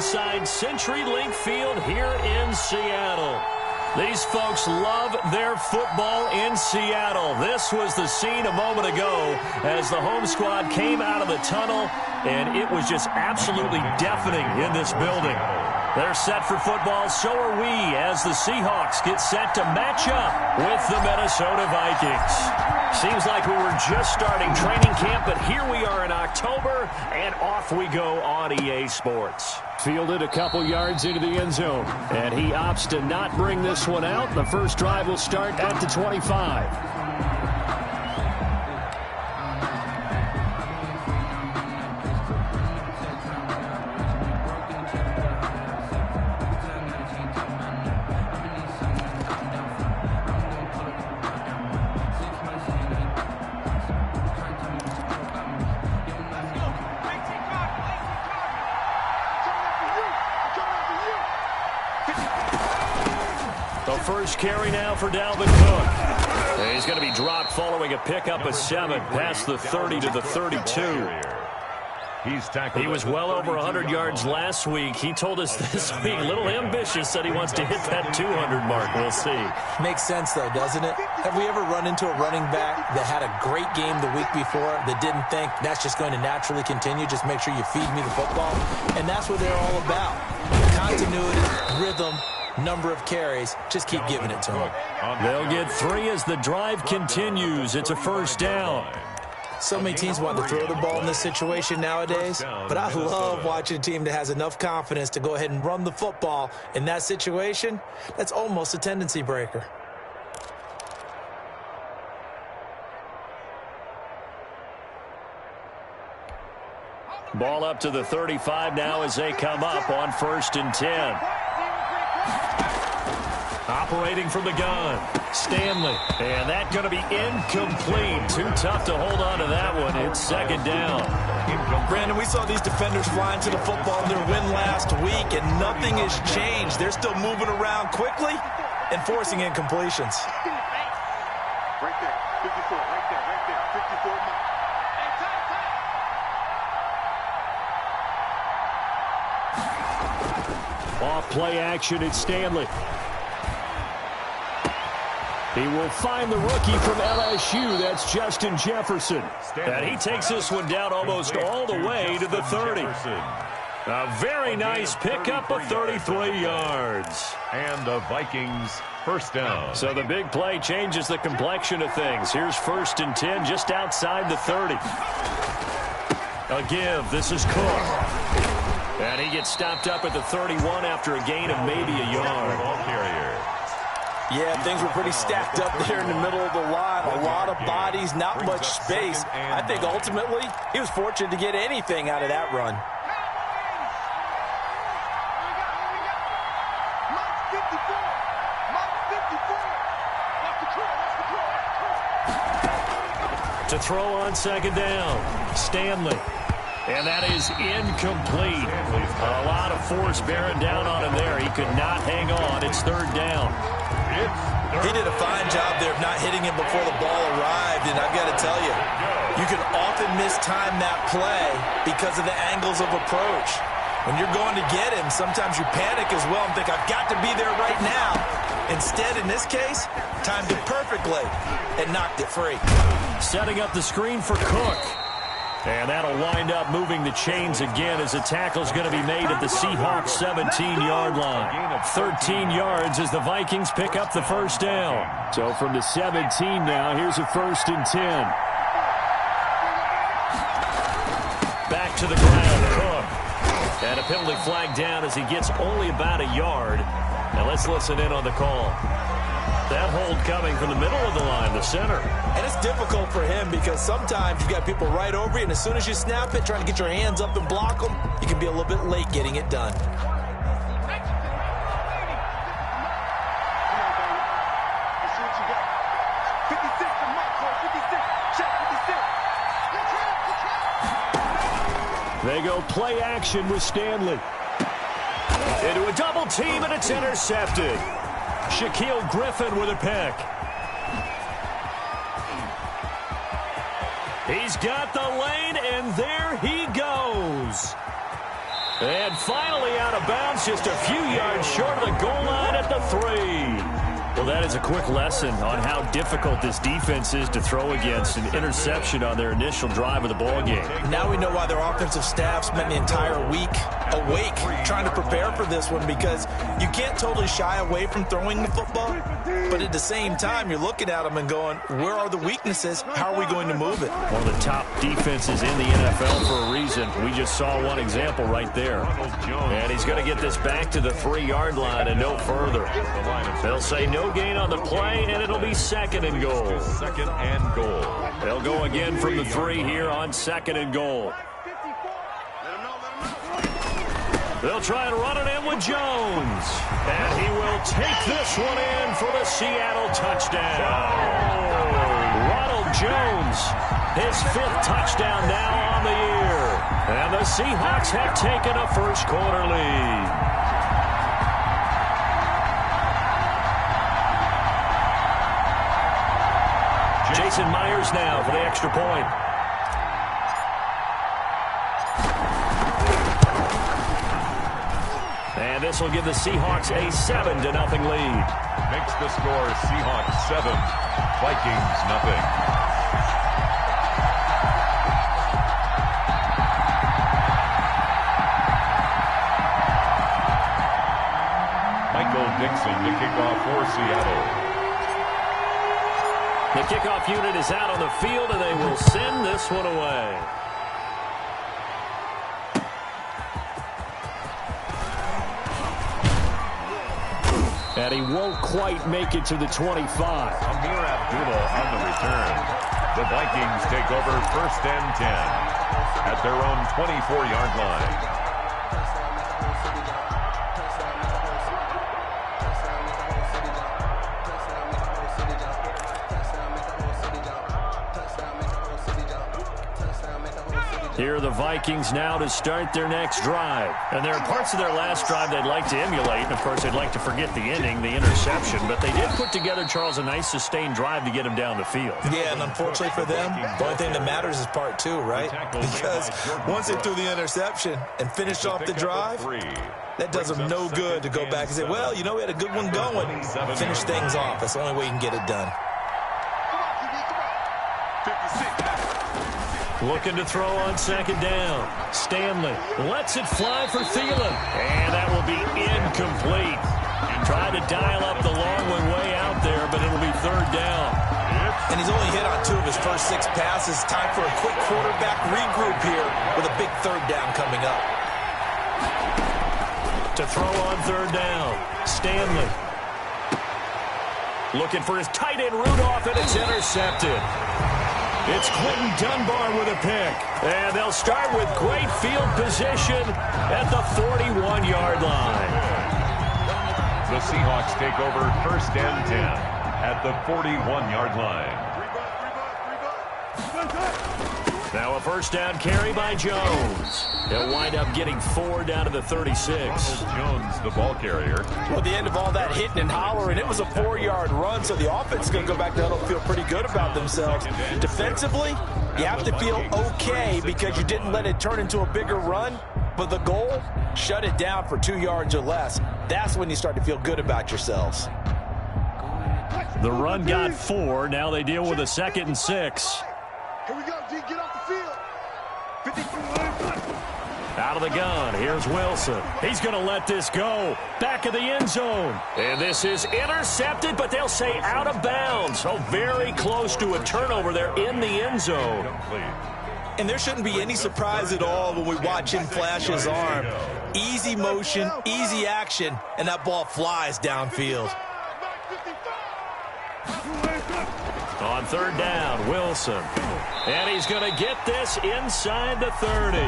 inside CenturyLink Field here in Seattle. These folks love their football in Seattle. This was the scene a moment ago as the home squad came out of the tunnel, and it was just absolutely deafening in this building. They're set for football, so are we, as the Seahawks get set to match up with the Minnesota Vikings. Seems like we were just starting training camp, but here we are in October, and off we go on EA Sports. Fielded a couple yards into the end zone, and he opts to not bring this one out. The first drive will start at the 25. First carry now for Dalvin Cook. He's going to be dropped following a pickup of 7 past the 30 to the 32. He was well over 100 yards last week. He told us this week, a little ambitious, said he wants to hit that 200 mark. We'll see. Makes sense, though, doesn't it? Have we ever run into a running back that had a great game the week before that didn't think that's just going to naturally continue? Just make sure you feed me the football. And that's what they're all about. Continuity, rhythm, number of carries. Just keep giving it to them. They'll get 3 as the drive continues. It's a first down. So many teams want to throw the ball in this situation nowadays, but I love watching a team that has enough confidence to go ahead and run the football. In that situation, that's almost a tendency breaker. Ball up to the 35 now as they come up on 1st and 10. Operating from the gun, Stanley. And that's going to be incomplete. Too tough to hold on to that one. It's 2nd down. Brandon, we saw these defenders flying to the football in their win last week, and nothing has changed. They're still moving around quickly and forcing incompletions. Right there, 54, right there, 54 mark. Off play action, it's Stanley. He will find the rookie from LSU. That's Justin Jefferson. And he takes this one down almost all the way to the 30. A very nice pickup of 33 yards. And the Vikings first down. So the big play changes the complexion of things. Here's 1st and 10 just outside the 30. A give. This is Cook. And he gets stopped up at the 31 after a gain of maybe a yard. Ball carrier. Yeah, things were pretty stacked up there in the middle of the line. A lot of bodies, not much space. I think ultimately he was fortunate to get anything out of that run. To throw on 2nd down, Stanley. And that is incomplete. A lot of force bearing down on him there. He could not hang on. It's 3rd down. He did a fine job there of not hitting him before the ball arrived, and I've got to tell you, you can often mistime that play because of the angles of approach. When you're going to get him, sometimes you panic as well and think, I've got to be there right now. Instead, in this case, timed it perfectly and knocked it free. Setting up the screen for Cook. And that'll wind up moving the chains again as the tackle's going to be made at the Seahawks 17-yard line. 13 yards as the Vikings pick up the first down. So from the 17 now, here's a 1st and 10. Back to the ground, Cook. And a penalty flag down as he gets only about a yard. Now let's listen in on the call. That hold coming from the middle of the line, the center. And it's difficult for him because sometimes you've got people right over you, and as soon as you snap it, trying to get your hands up and block them, you can be a little bit late getting it done. They go play action with Stanley. Into a double team, and it's intercepted. Shaquille Griffin with a pick. He's got the lane, and there he goes. And finally out of is just a few yards short of the goal line at the 3. Well, that is a quick lesson on how difficult this defense is to throw against. An interception on their initial drive of the ball game. Now we know why their offensive staff spent the entire week awake trying to prepare for this one, because you can't totally shy away from throwing the football, but at the same time, you're looking at them and going, where are the weaknesses? How are we going to move it? One of the top defenses in the NFL for a reason. We just saw one example right there. And he's going to get this back to the 3-yard line and no further. They'll say no gain on the play, and it'll be 2nd and goal. 2nd and goal. They'll go again from the 3 here on 2nd and goal. They'll try and run it in with Jones. And he will take this one in for the Seattle touchdown. Ronald Jones, his 5th touchdown now on the year. And the Seahawks have taken a first-quarter lead. Jason Myers now for the extra point. And this will give the Seahawks a 7-0 lead. Makes the score Seahawks 7, Vikings nothing. Michael Dixon to kick off for Seattle. The kickoff unit is out on the field, and they will send this one away. And he won't quite make it to the 25. Amir Abdullah on the return. The Vikings take over 1st and 10 at their own 24-yard line. Here are the Vikings now to start their next drive. And there are parts of their last drive they'd like to emulate. And, of course, they'd like to forget the ending, the interception. But they did put together, Charles, a nice sustained drive to get him down the field. Yeah, and unfortunately for them, the only thing that matters is part 2, right? Because once they threw the interception and finished off the drive, that does them no good to go back and say, well, you know, we had a good one going. Finish things off. That's the only way you can get it done. Looking to throw on 2nd down. Stanley lets it fly for Thielen. And that will be incomplete. Tried to dial up the long one way out there, but it'll be 3rd down. And he's only hit on 2 of his first 6 passes. Time for a quick quarterback regroup here with a big 3rd down coming up. To throw on 3rd down. Stanley. Looking for his tight end Rudolph, and it's intercepted. It's Quentin Dunbar with a pick. And they'll start with great field position at the 41-yard line. The Seahawks take over 1st and 10 at the 41-yard line. Now a 1st down carry by Jones. He'll wind up getting 4 down to the 36. Jones, the ball carrier. Well, at the end of all that hitting and hollering, it was a 4-yard run, so the offense is going to go back to huddle and feel pretty good about themselves. Defensively, you have to feel okay because you didn't let it turn into a bigger run, but the goal, shut it down for 2 yards or less. That's when you start to feel good about yourselves. The run got 4. Now they deal with a 2nd and 6. Here we go, D. Get off the field. 52. Out of the gun. Here's Wilson. He's going to let this go. Back of the end zone. And this is intercepted, but they'll say out of bounds. So very close to a turnover there in the end zone. And there shouldn't be any surprise at all when we watch him flash his arm. Easy motion, easy action, and that ball flies downfield. On 3rd down, Wilson. And he's going to get this inside the 30.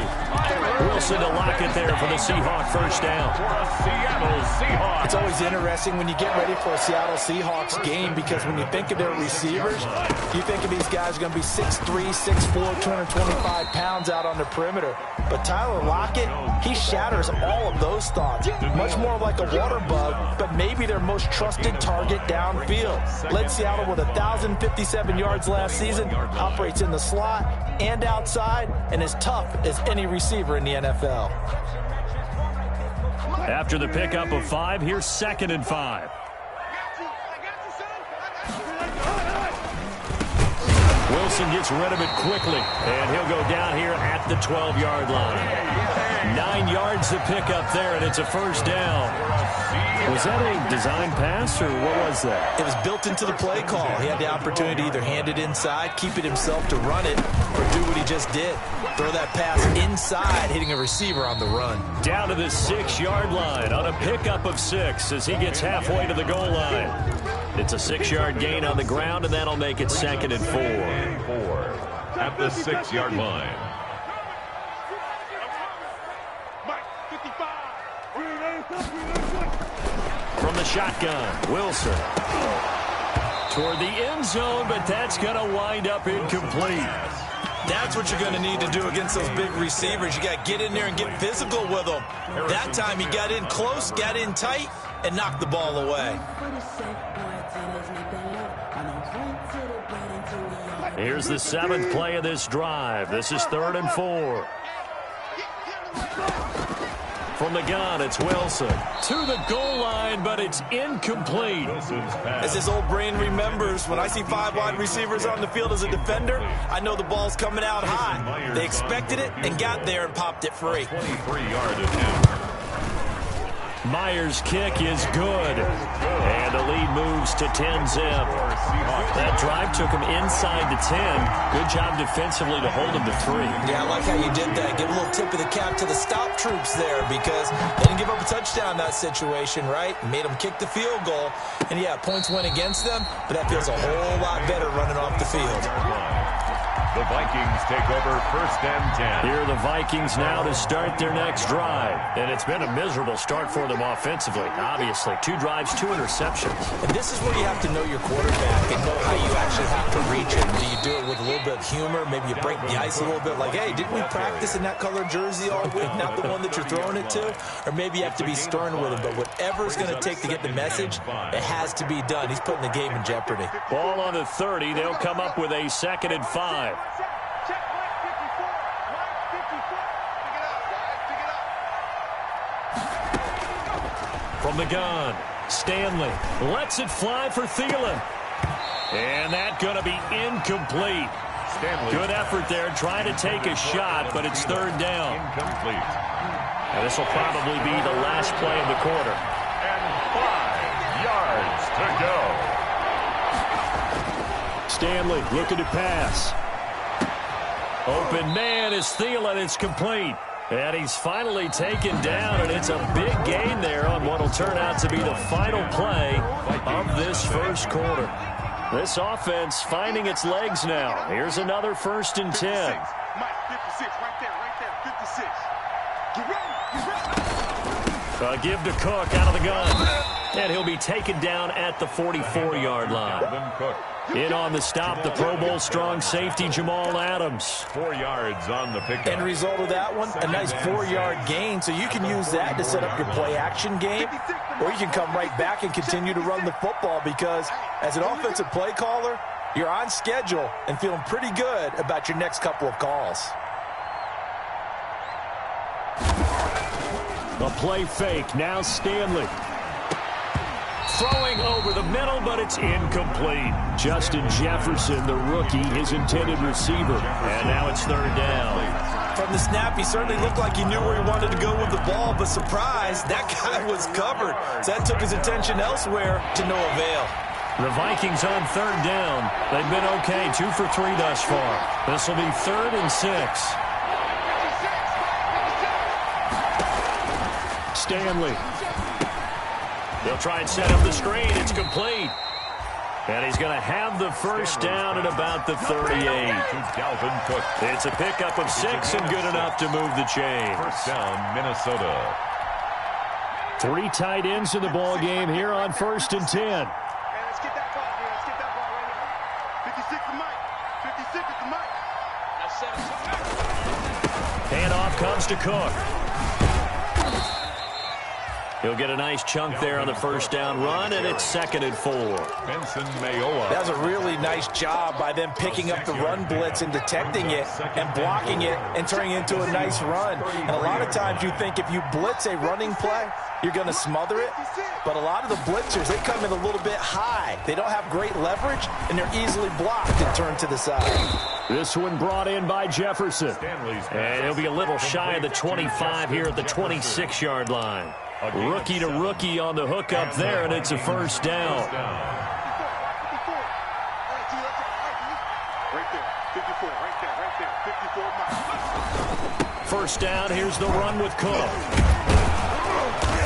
Wilson to lock it there for the Seahawk 1st down. Seattle Seahawks. It's always interesting when you get ready for a Seattle Seahawks game because when you think of their receivers, you think of these guys are going to be 6'3", 6'4", 225 pounds out on the perimeter. But Tyler Lockett, he shatters all of those thoughts. Much more like a water bug, but maybe their most trusted target downfield. Led Seattle with 1,057 yards last season, operates in the slot and outside, and is tough as any receiver in the NFL. After the pickup of 5, here's 2nd and 5. Wilson gets rid of it quickly, and he'll go down here at the 12-yard line. 9 yards to pick up there, and it's a first down. Was that a design pass, or what was that? It was built into the play call. He had the opportunity to either hand it inside, keep it himself to run it, or do what he just did. Throw that pass inside, hitting a receiver on the run. Down to the 6-yard line on a pickup of 6 as he gets halfway to the goal line. It's a 6-yard gain on the ground, and that'll make it 2nd and 4. At the 6-yard line. From the shotgun, Wilson. Toward the end zone, but that's going to wind up incomplete. That's what you're going to need to do against those big receivers. You got to get in there and get physical with them. That time he got in close, got in tight, and knocked the ball away. Here's the 7th play of this drive. This is 3rd and 4. From the gun, it's Wilson. To the goal line, but it's incomplete. As his old brain remembers, when I see 5 wide receivers on the field as a defender, I know the ball's coming out high. They expected it and got there and popped it free. 23-yard attempt. Myers' kick is good. And the lead moves to 10-zip. That drive took him inside the 10. Good job defensively to hold him to 3. Yeah, I like how you did that. Give a little tip of the cap to the stop troops there because they didn't give up a touchdown in that situation, right? Made them kick the field goal. And, yeah, points went against them, but that feels a whole lot better running off the field. The Vikings take over 1st and 10. Here are the Vikings now to start their next drive. And it's been a miserable start for them offensively. Obviously, 2 drives, 2 interceptions. And this is where you have to know your quarterback and know how you actually have to reach him. Do you do it with a little bit of humor? Maybe you break the ice a little bit like, hey, didn't we practice in that color jersey all week? Not the one that you're throwing it to? Or maybe you have to be stern with him. But whatever it's going to take to get the message, it has to be done. He's putting the game in jeopardy. Ball on the 30. They'll come up with a 2nd and 5. From the gun, Stanley lets it fly for Thielen. And that's going to be incomplete. Stanley. Good effort there, trying to take a shot, but it's 3rd down. Incomplete. And this will probably be the last play of the quarter. And 5 yards to go. Stanley looking to pass. Open man is Thielen. It's complete. And he's finally taken down, and it's a big gain there on what will turn out to be the final play of this first quarter. This offense finding its legs now. Here's another 1st and 10. Mike, 56, right there, 56. Get ready. Give to Cook out of the gun. And he'll be taken down at the 44-yard line. Cook. In on the stop, the Pro Bowl strong safety Jamal Adams. 4 yards on the pickup. End result of that one, a nice 4-yard gain. So you can use that to set up your play-action game, or you can come right back and continue to run the football because as an offensive play caller, you're on schedule and feeling pretty good about your next couple of calls. A play fake. Now Stanley. Throwing over the middle, but it's incomplete. Justin Jefferson, the rookie, his intended receiver. And now it's 3rd down. From the snap, he certainly looked like he knew where he wanted to go with the ball, but surprise, that guy was covered. So that took his attention elsewhere to no avail. The Vikings on 3rd down. They've been okay, 2 for 3 thus far. This will be 3rd and 6. Stanley. They'll try and set up the screen. It's complete. And he's going to have the first down at about the 38. Dalvin Cook. It's a pickup of 6 and good enough to move the chains. 1st down, Minnesota. 3 tight ends in the ball game here on 1st and 10. Hey, let's get that ball, man. Let's get that ball right now. 56 to Mike. 56 to Mike. Handoff comes to Cook. He'll get a nice chunk there on the first down run, and it's 2nd and 4. Benson Mayowa. That was a really nice job by them picking up the run blitz and detecting it and blocking it and turning it into a nice run. And a lot of times you think if you blitz a running play, you're going to smother it. But a lot of the blitzers, they come in a little bit high. They don't have great leverage, and they're easily blocked and turned to the side. This one brought in by Jefferson. And he'll be a little shy of the 25 here at the 26-yard line. Rookie to rookie on the hook up there, and it's a first down. First down, here's the run with Cook.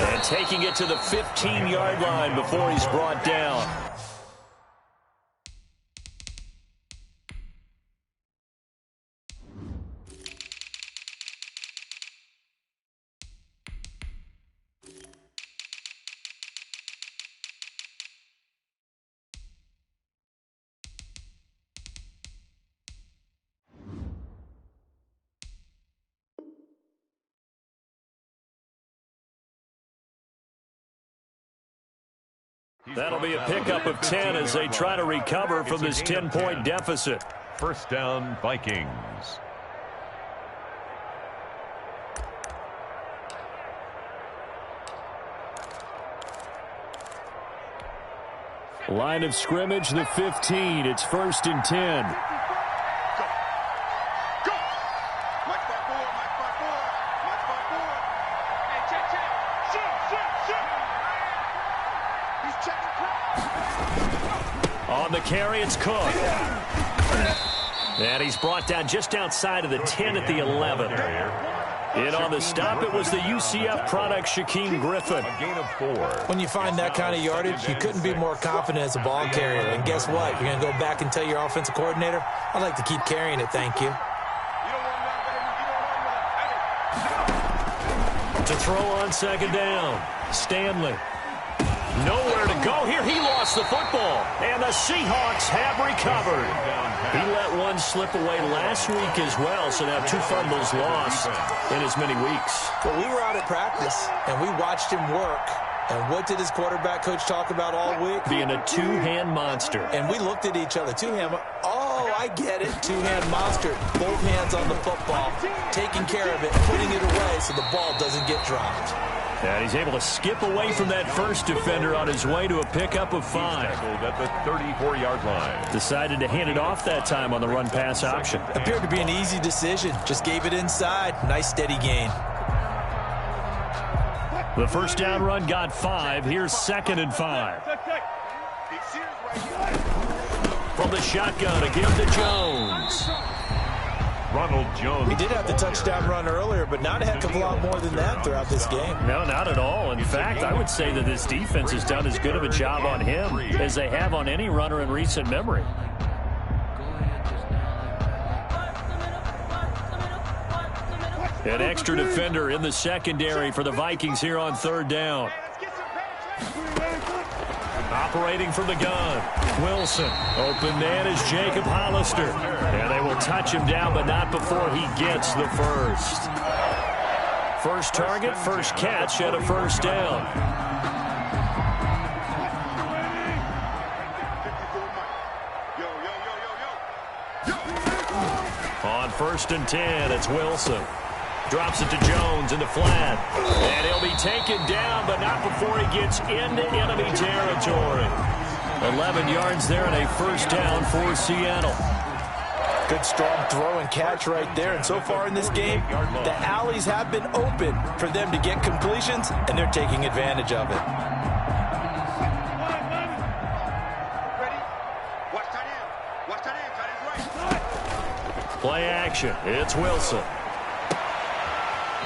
And taking it to the 15-yard line before he's brought down. That'll be a pickup of 10 as they try to recover from this 10-point deficit. First down, Vikings. Line of scrimmage, the 15. It's 1st and 10. On the carry, it's Cook. And he's brought down just outside of the 10 at the 11. And on the stop, it was the UCF product, Shaquem Griffin. A gain of 4. When you find that kind of yardage, you couldn't be more confident as a ball carrier. And guess what? You're going to go back and tell your offensive coordinator, I'd like to keep carrying it, thank you. To throw on 2nd down, Stanley. Nowhere to go here. He lost the football. And the Seahawks have recovered. He let one slip away last week as well, so now 2 fumbles lost in as many weeks. Well, we were out at practice, and we watched him work. And what did his quarterback coach talk about all week? Being a two-hand monster. And we looked at each other. Two-hand. Oh, I get it. Two-hand monster. Both hands on the football, taking care of it, putting it away so the ball doesn't get dropped. And he's able to skip away from that first defender on his way to a pickup of 5. At the 34-yard line. Decided to hand it off that time on the run-pass option. Appeared to be an easy decision. Just gave it inside. Nice steady gain. The first down run got 5. Here's 2nd and 5. From the shotgun, a give to Jones. Ronald Jones. He did have the touchdown run earlier, but not a heck of a lot more than that throughout this game. No, not at all. In fact, I would say that this defense has done as good of a job on him as they have on any runner in recent memory. An extra defender in the secondary for the Vikings here on 3rd down. Operating from the gun, Wilson. Open man is Jacob Hollister. And they will touch him down, but not before he gets the first. First target, first catch, and a first down. On 1st and 10, it's Wilson. Drops it to Jones in the flat. And he'll be taken down, but not before he gets into enemy territory. 11 yards there and a first down for Seattle. Good strong throw and catch right there. And so far in this game, the alleys have been open for them to get completions, and they're taking advantage of it. Play action. It's Wilson.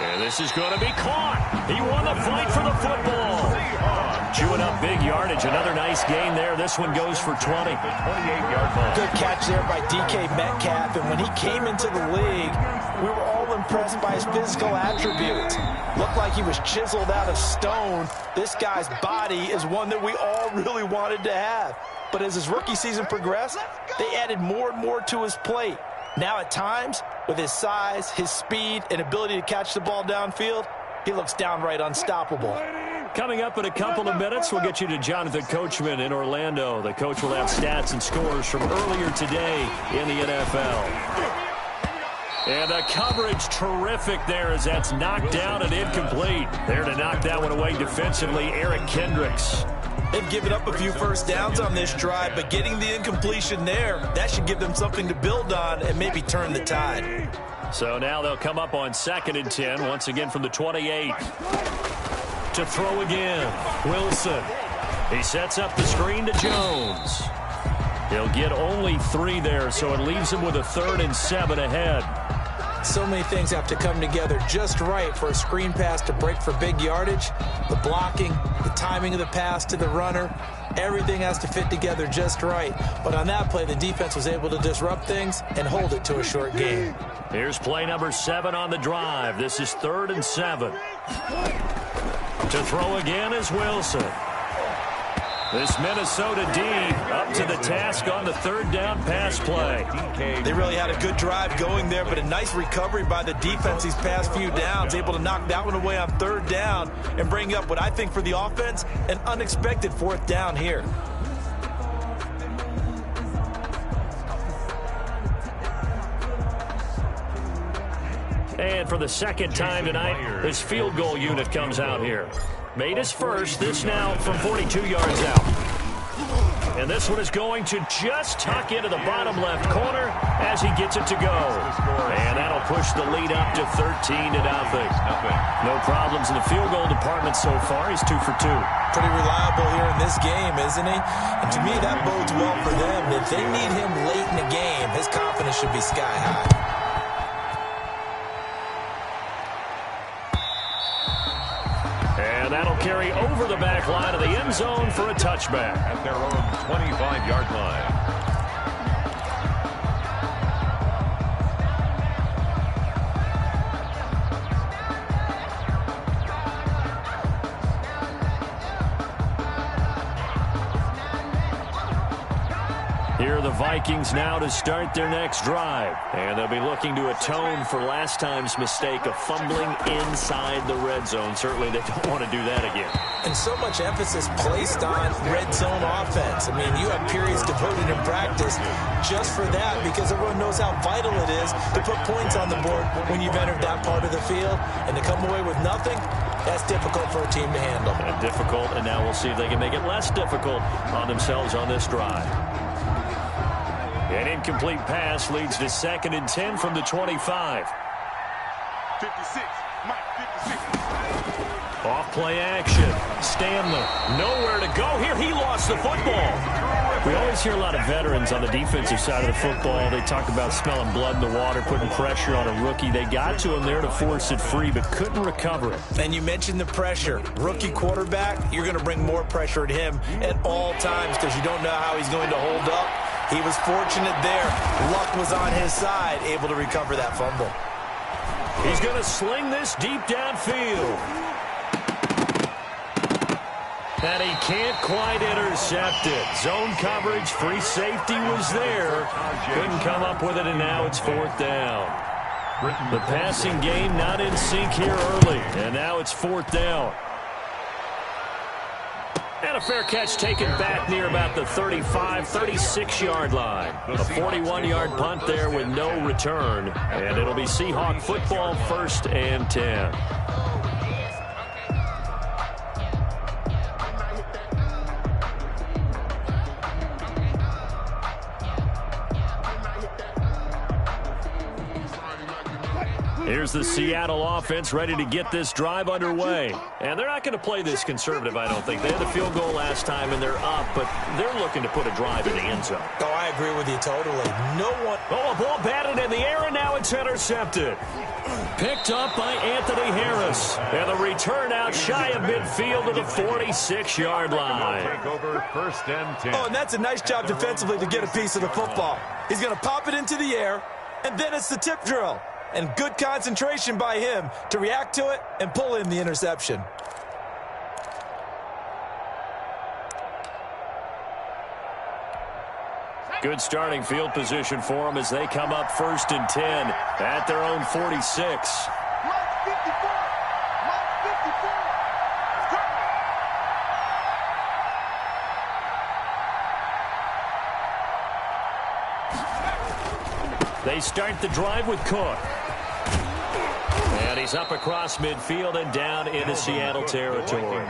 And this is going to be caught. He won the fight for the football. Chewing up big yardage. Another nice gain there. This one goes for 20. 28-yard line. Good catch there by DK Metcalf. And when he came into the league, we were all impressed by his physical attributes. Looked like he was chiseled out of stone. This guy's body is one that we all really wanted to have. But as his rookie season progressed, they added more and more to his plate. Now at times, with his size, his speed, and ability to catch the ball downfield, he looks downright unstoppable. Coming up in a couple of minutes, we'll get you to Jonathan Coachman in Orlando. The coach will have stats and scores from earlier today in the NFL. And the coverage terrific there as that's knocked down and incomplete. There to knock that one away defensively, Eric Kendricks. They've given up a few first downs on this drive, but getting the incompletion there, that should give them something to build on and maybe turn the tide. So now they'll come up on 2nd and 10, once again from the 28. To throw again, Wilson. He sets up the screen to Jones. He'll get only 3 there, so it leaves him with a 3rd and 7 ahead. So many things have to come together just right for a screen pass to break for big yardage. The blocking, the timing of the pass to the runner, everything has to fit together just right. But on that play, the defense was able to disrupt things and hold it to a short gain. Here's play number 7 on the drive. This is 3rd and 7. To throw again is Wilson. This Minnesota D up to the task on the 3rd down pass play. They really had a good drive going there, but a nice recovery by the defense these past few downs, able to knock that one away on 3rd down and bring up what I think for the offense, an unexpected 4th down here. And for the 2nd time tonight, this field goal unit comes out here. Made his first, this now from 42 yards out. And this one is going to just tuck into the bottom left corner as he gets it to go. And that'll push the lead up to 13-0. No problems in the field goal department so far. He's 2 for 2. Pretty reliable here in this game, isn't he? And to me, that bodes well for them. If they need him late in the game, his confidence should be sky high. And that'll carry over the back line of the end zone for a touchback. At their own 25-yard line. Here are the Vikings now to start their next drive. And they'll be looking to atone for last time's mistake of fumbling inside the red zone. Certainly they don't want to do that again. And so much emphasis placed on red zone offense. I mean, you have periods devoted in practice just for that because everyone knows how vital it is to put points on the board when you've entered that part of the field. And to come away with nothing, that's difficult for a team to handle. Difficult, and now we'll see if they can make it less difficult on themselves on this drive. An incomplete pass leads to 2nd and 10 from the 25. 56, Mike, 56. Off play action. Stanley, nowhere to go here. He lost the football. We always hear a lot of veterans on the defensive side of the football. They talk about smelling blood in the water, putting pressure on a rookie. They got to him there to force it free, but couldn't recover it. And you mentioned the pressure. Rookie quarterback, you're going to bring more pressure at him at all times because you don't know how he's going to hold up. He was fortunate there. Luck was on his side, able to recover that fumble. He's going to sling this deep downfield. And he can't quite intercept it. Zone coverage, free safety was there. Couldn't come up with it, and now it's 4th down. The passing game not in sync here early, and now it's 4th down. And a fair catch taken back near about the 35, 36-yard line. A 41-yard punt there with no return. And it'll be Seahawk football, 1st and 10. Here's the Seattle offense ready to get this drive underway. And they're not going to play this conservative, I don't think. They had the field goal last time, and they're up, but they're looking to put a drive in the end zone. Oh, I agree with you totally. No one... Oh, a ball batted in the air, and now it's intercepted. Picked up by Anthony Harris. And the return out shy of midfield to the 46-yard line. Take over 1st and 10. Oh, and that's a nice job defensively to get a piece of the football. He's going to pop it into the air, and then it's the tip drill. And good concentration by him to react to it and pull in the interception. Good starting field position for them as they come up 1st and 10 at their own 46. They start the drive with Cook. And he's up across midfield and down into Seattle territory.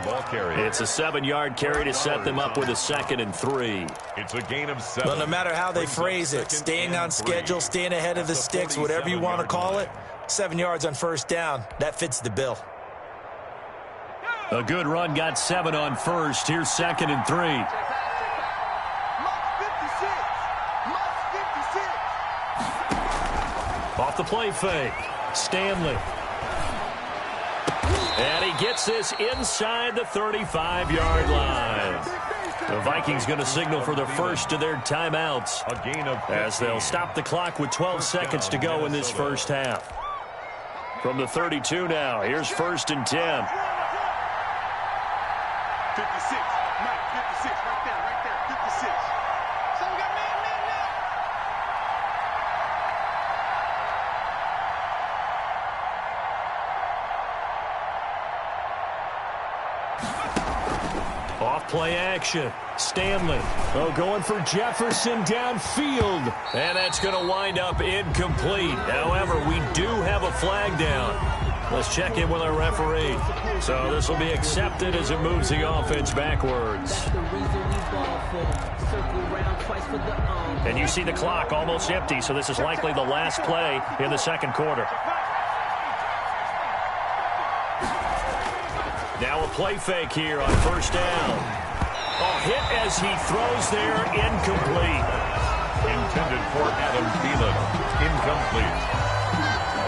It's a 7-yard carry to set them up with a 2nd and 3. It's a gain of 7. Well, no matter how they phrase it, staying on schedule, staying ahead of the sticks, whatever you want to call it, 7 yards on first down, that fits the bill. A good run got 7 on first. Here's 2nd and 3. Off the play fake. Stanley. And he gets this inside the 35-yard line. The Vikings going to signal for the first of their timeouts A gain of 15. as they'll stop the clock with 12 seconds to go in this first half. From the 32 now, here's 1st and 10. 56. Mike, 56. Right there. 56. So we got man now. Off play action. Stanley. Oh, going for Jefferson downfield. And that's going to wind up incomplete. However, we do have a flag down. Let's check in with our referee. So this will be accepted as it moves the offense backwards. And you see the clock almost empty, so this is likely the last play in the second quarter. Now a play fake here on first down. Oh, hit as he throws there, incomplete. Intended for Adam Thielen. Incomplete.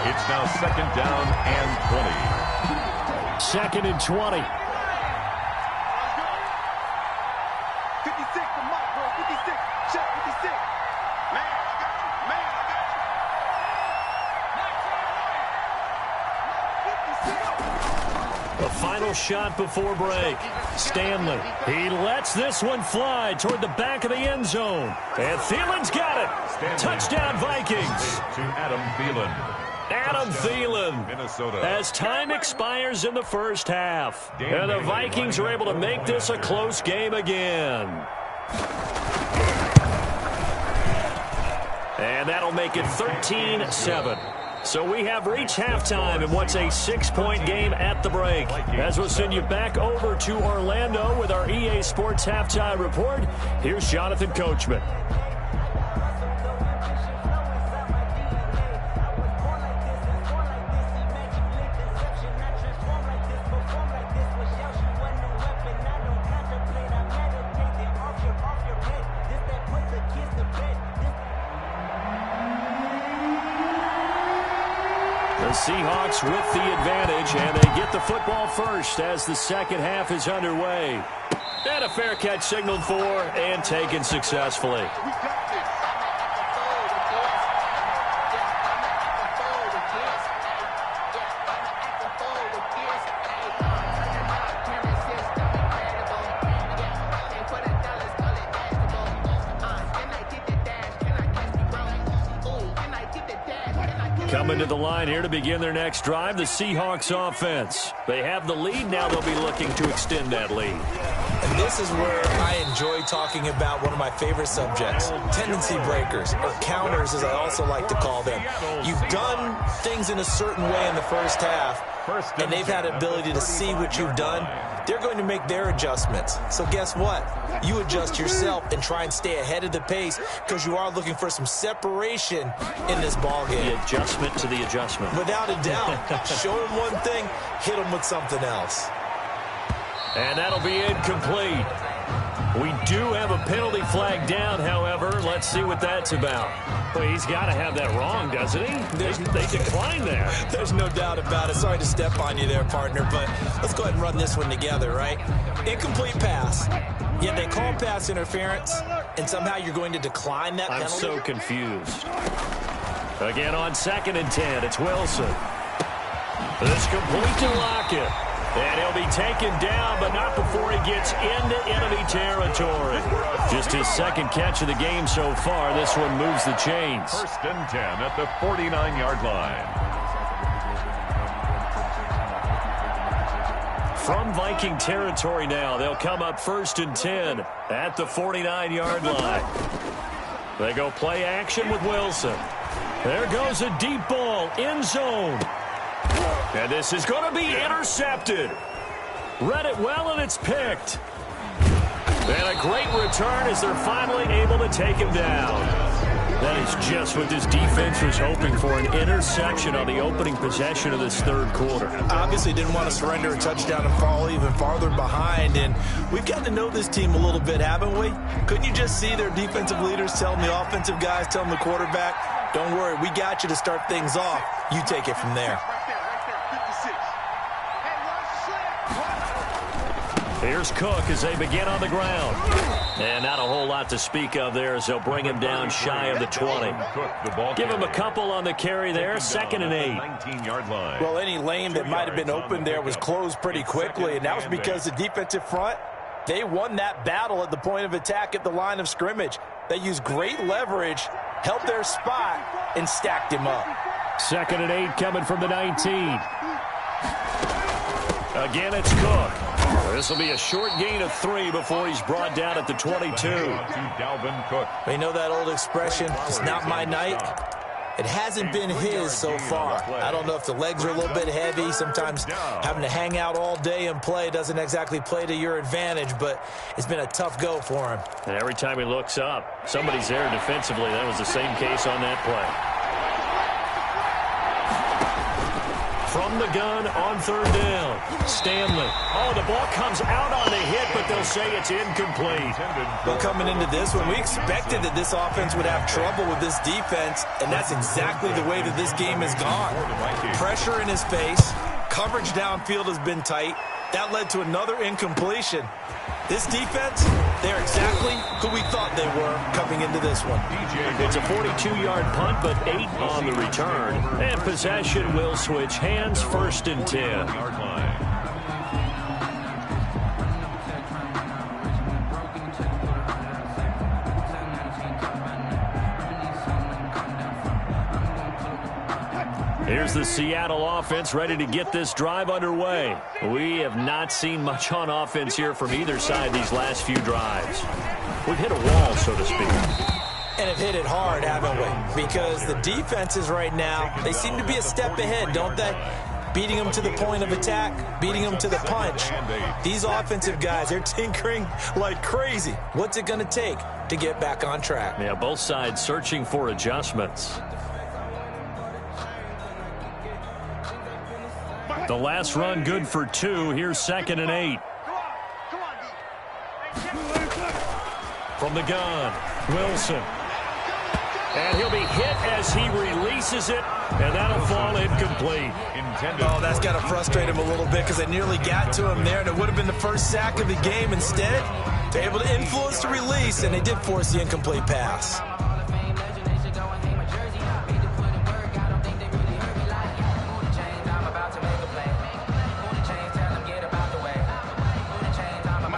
It's now 2nd down and 20. 2nd and 20. 56 for Mike, bro. 56. Check 56. Man, I got you. Man, I got you. 56. The final shot before break. Stanley. He lets this one fly toward the back of the end zone. And Thielen's got it. Stanley. Touchdown, Vikings. To Adam Thielen. Adam Thielen. Minnesota. As time expires in the first half. And the Vikings are able to make this a close game again. And that'll make it 13-7. So we have reached halftime in what's a 6-point game at the break. As we'll send you back over to Orlando with our EA Sports Halftime Report, here's Jonathan Coachman. The Seahawks with the advantage, and they get the football first as the second half is underway. And a fair catch signaled for and taken successfully. We got this. Coming to the line here to begin their next drive, the Seahawks offense. They have the lead. Now they'll be looking to extend that lead. And this is where I enjoy talking about one of my favorite subjects, tendency breakers, or counters as I also like to call them. You've done things in a certain way in the first half, and they've had an ability to see what you've done. They're going to make their adjustments. So guess what? You adjust yourself and try and stay ahead of the pace because you are looking for some separation in this ball game. The adjustment to the adjustment. Without a doubt. Show them one thing, hit them with something else. And that'll be incomplete. We do have a penalty flag down, however. Let's see what that's about. Well, he's got to have that wrong, doesn't he? They declined there. There's no doubt about it. Sorry to step on you there, partner, but let's go ahead and run this one together, right? Incomplete pass. Yet they call pass interference, and somehow you're going to decline that penalty? I'm so confused. Again on 2nd and 10, it's Wilson. This complete to Lockett. And he'll be taken down, but not before he gets into enemy territory. Just his second catch of the game so far. This one moves the chains. 1st and 10 at the 49-yard line. From Viking territory now, they'll come up 1st and 10 at the 49-yard line. They go play action with Wilson. There goes a deep ball, end zone. And this is going to be intercepted. Read it well, and it's picked. And a great return as they're finally able to take him down. That is just what this defense was hoping for, an interception on the opening possession of this third quarter. Obviously didn't want to surrender a touchdown and fall even farther behind, and we've gotten to know this team a little bit, haven't we? Couldn't you just see their defensive leaders telling the offensive guys, telling the quarterback, don't worry, we got you to start things off. You take it from there. Here's Cook as they begin on the ground. And not a whole lot to speak of there as they'll bring him down shy of the 20. Give him a couple on the carry there, 2nd and 8. 19-yard line. Well, any lane that might have been open there was closed pretty quickly, and that was because the defensive front, they won that battle at the point of attack at the line of scrimmage. They used great leverage, held their spot, and stacked him up. 2nd and 8 coming from the 19. Again, it's Cook. This will be a short gain of 3 before he's brought down at the 22. Dalvin Cook. You know that old expression, it's not my night? It hasn't been his so far. I don't know if the legs are a little bit heavy. Sometimes having to hang out all day and play doesn't exactly play to your advantage, but it's been a tough go for him. And every time he looks up, somebody's there defensively. That was the same case on that play. From the gun on 3rd down. Stanley. Oh, the ball comes out on the hit, but they'll say it's incomplete. Well, coming into this one, we expected that this offense would have trouble with this defense, and that's exactly the way that this game has gone. Pressure in his face. Coverage downfield has been tight. That led to another incompletion. This defense, they're exactly who we thought they were coming into this one. It's a 42-yard punt, but 8 on the return. And possession will switch hands, 1st and 10. Here's the Seattle offense ready to get this drive underway. We have not seen much on offense here from either side these last few drives. We've hit a wall, so to speak. And have hit it hard, haven't we? Because the defenses right now, they seem to be a step ahead, don't they? Beating them to the point of attack, beating them to the punch. These offensive guys, they're tinkering like crazy. What's it going to take to get back on track? Yeah, both sides searching for adjustments. The last run good for 2. Here's 2nd and 8. From the gun, Wilson. And he'll be hit as he releases it, and that'll fall incomplete. Oh, that's got to frustrate him a little bit because they nearly got to him there, and it would have been the first sack of the game. Instead, they're able to influence the release, and they did force the incomplete pass.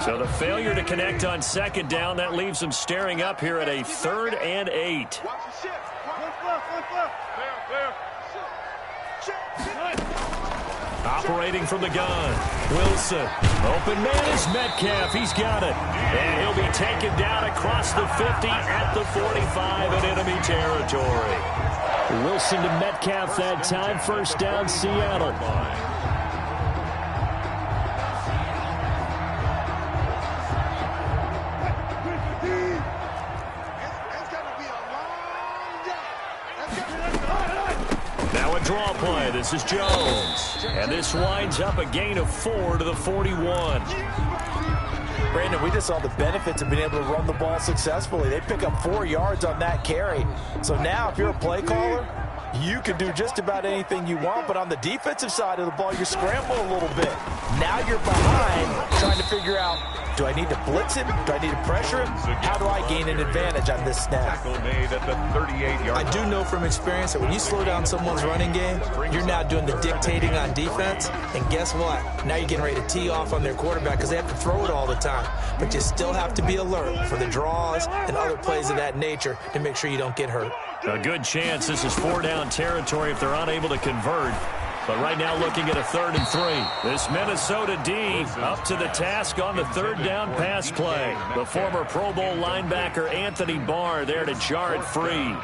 So the failure to connect on 2nd down, that leaves them staring up here at a 3rd and 8. Operating from the gun, Wilson. Open man is Metcalf. He's got it. And he'll be taken down across the 50 at the 45 in enemy territory. Wilson to Metcalf that time. 1st down, Seattle. Draw play. This is Jones. And this winds up a gain of 4 to the 41. Brandon, we just saw the benefits of being able to run the ball successfully. They pick up 4 yards on that carry. So now if you're a play caller, you can do just about anything you want. But on the defensive side of the ball, you scramble a little bit. Now you're behind trying to figure out, do I need to blitz him? Do I need to pressure him? How do I gain an advantage on this snap? I do know from experience that when you slow down someone's running game, you're now doing the dictating on defense. And guess what? Now you're getting ready to tee off on their quarterback because they have to throw it all the time. But you still have to be alert for the draws and other plays of that nature to make sure you don't get hurt. A good chance this is 4-down territory if they're unable to convert. But right now looking at a 3rd and 3. This Minnesota D up to the task on the 3rd down pass play. The former Pro Bowl linebacker Anthony Barr there to jar it free.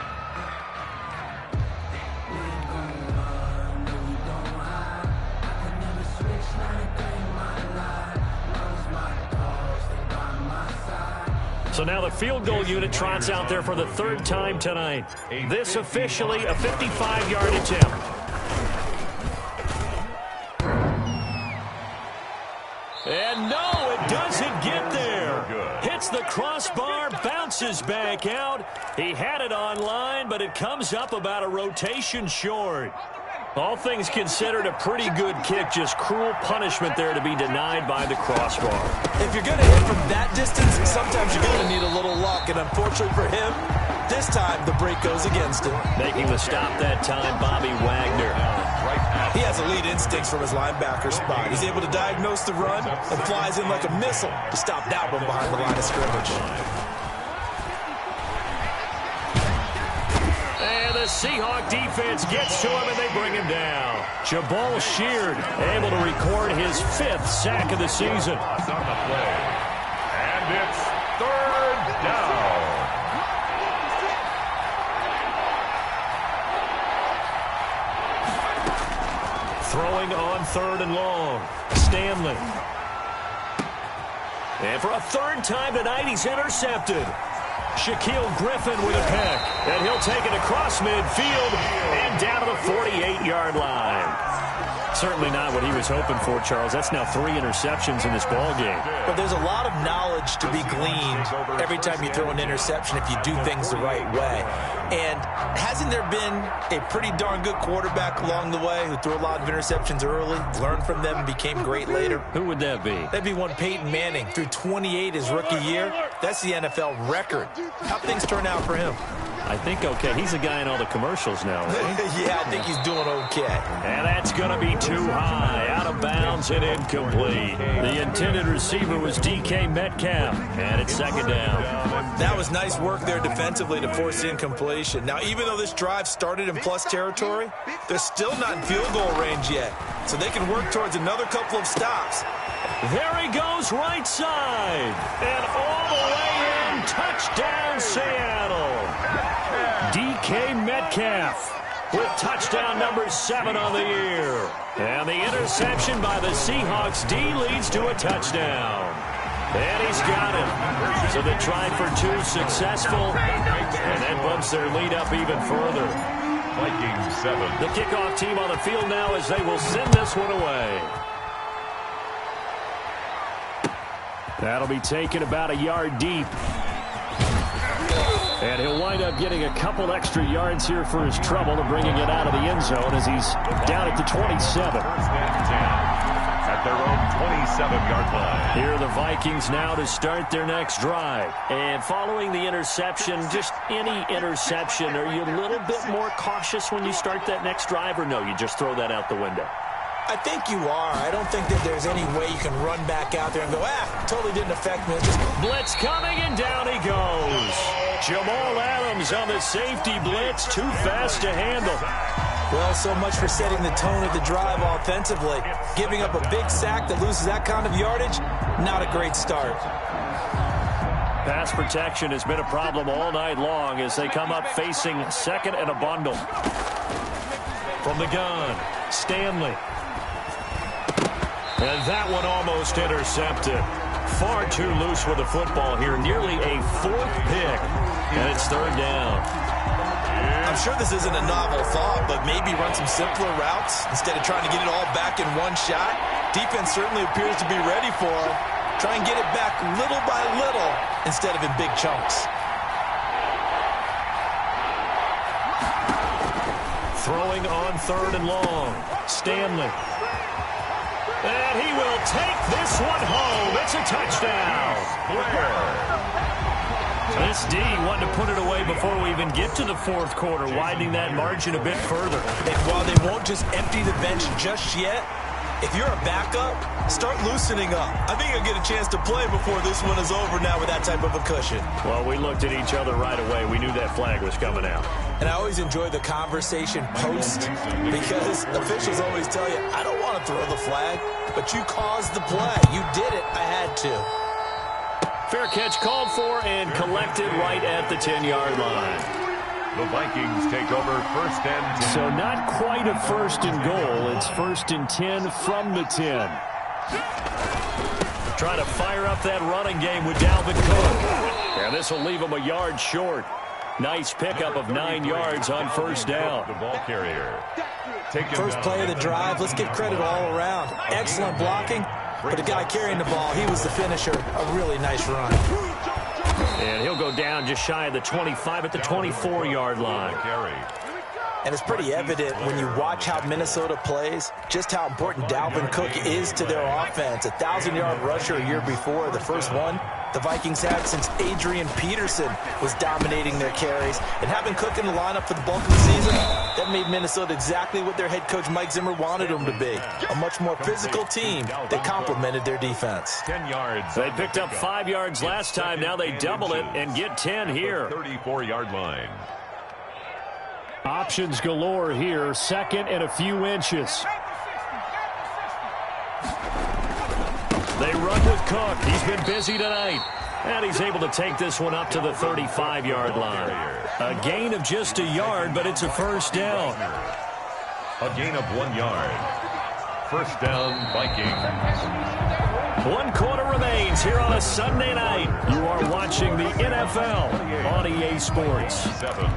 So now the field goal unit trots out there for the third time tonight. This officially a 55-yard attempt. And no, it doesn't get there. Hits the crossbar, bounces back out. He had it on line, but it comes up about a rotation short. All things considered, a pretty good kick. Just cruel punishment there to be denied by the crossbar. If you're going to hit from that distance, sometimes you're going to need a little luck. And unfortunately for him, this time the break goes against him. Making the stop that time, Bobby Wagner. He has elite instincts from his linebacker spot. He's able to diagnose the run and flies in like a missile to stop that one behind the line of scrimmage. And the Seahawk defense gets to him, and they bring him down. Jabal Sheard able to record his 5th sack of the season. On the play. And it's third down. Throwing on 3rd and long. Stanley. And for a 3rd time tonight, he's intercepted. Shaquille Griffin with a pick. And he'll take it across midfield and down to the 48-yard line. Certainly not what he was hoping for, Charles. That's now 3 interceptions in this ball game. But there's a lot of knowledge to be gleaned every time you throw an interception if you do things the right way. And hasn't there been a pretty darn good quarterback along the way who threw a lot of interceptions early, learned from them, and became great later? Who would that be? That'd be one Peyton Manning. Threw 28 his rookie year. That's the NFL record. How'd things turn out for him? I think okay. He's a guy in all the commercials now, right? Yeah, I think he's doing okay. And that's going to be too high. Out of bounds and incomplete. The intended receiver was DK Metcalf. And it's 2nd down. That was nice work there defensively to force incompletion. Now, even though this drive started in plus territory, they're still not in field goal range yet. So they can work towards another couple of stops. There he goes right side. And all the way in. Touchdown, Seattle. DK Metcalf with touchdown number 7 on the year. And the interception by the Seahawks D leads to a touchdown. And he's got it. So the try for 2 successful. And that bumps their lead up even further. Vikings 7. The kickoff team on the field now as they will send this one away. That'll be taken about a yard deep. And he'll wind up getting a couple extra yards here for his trouble and bringing it out of the end zone as he's down at the 27. First and 10 at their own 27-yard line. Here are the Vikings now to start their next drive. And following the interception, just any interception, are you a little bit more cautious when you start that next drive, or no, you just throw that out the window? I think you are. I don't think that there's any way you can run back out there and go, totally didn't affect me. It's just blitz coming, and down he goes. Jamal Adams on the safety blitz, too fast to handle. Well, so much for setting the tone of the drive offensively. Giving up a big sack that loses that kind of yardage, not a great start. Pass protection has been a problem all night long as they come up facing 2nd and a bundle. From the gun, Stanley. And that one almost intercepted. Far too loose with the football here. Nearly a 4th pick. And it's 3rd down. I'm sure this isn't a novel thought, but maybe run some simpler routes instead of trying to get it all back in one shot. Defense certainly appears to be ready for him. Try and get it back little by little instead of in big chunks. Throwing on 3rd and long. Stanley. And he will take this one home. It's a touchdown. This D wanted to put it away before we even get to the 4th quarter, widening that margin a bit further. And while they won't just empty the bench just yet, if you're a backup, start loosening up. I think you'll get a chance to play before this one is over now with that type of a cushion. Well, we looked at each other right away. We knew that flag was coming out. And I always enjoy the conversation post because officials always tell you, I don't want to throw the flag, but you caused the play. You did it. I had to. Fair catch called for and collected right at the 10-yard line. The Vikings take over 1st and 10. So not quite a 1st and goal. It's 1st and 10 from the 10. trying to fire up that running game with Dalvin Cook. And this will leave him a yard short. Nice pickup of 9 yards on first down. The ball carrier. First play of the drive, let's give credit all around. Excellent blocking, but the guy carrying the ball, he was the finisher. A really nice run. And he'll go down just shy of the 25 at the 24-yard line. And it's pretty evident when you watch how Minnesota plays, just how important Dalvin Cook is to their offense. 1,000-yard rusher a year before, the first one the Vikings had since Adrian Peterson was dominating their carries. And having Cook in the lineup for the bulk of the season, that made Minnesota exactly what their head coach Mike Zimmer wanted them to be. A much more physical team that complemented their defense. 10 yards. They picked up 5 yards last time. Now they double it and get 10 here. 34-yard line. Options galore here. Second and a few inches. They run with Cook. He's been busy tonight. And he's able to take this one up to the 35-yard line. A gain of just a yard, but it's a first down. A gain of 1 yard. First down, Vikings. 1 quarter remains here on a Sunday night. You are watching the NFL on EA Sports. 7.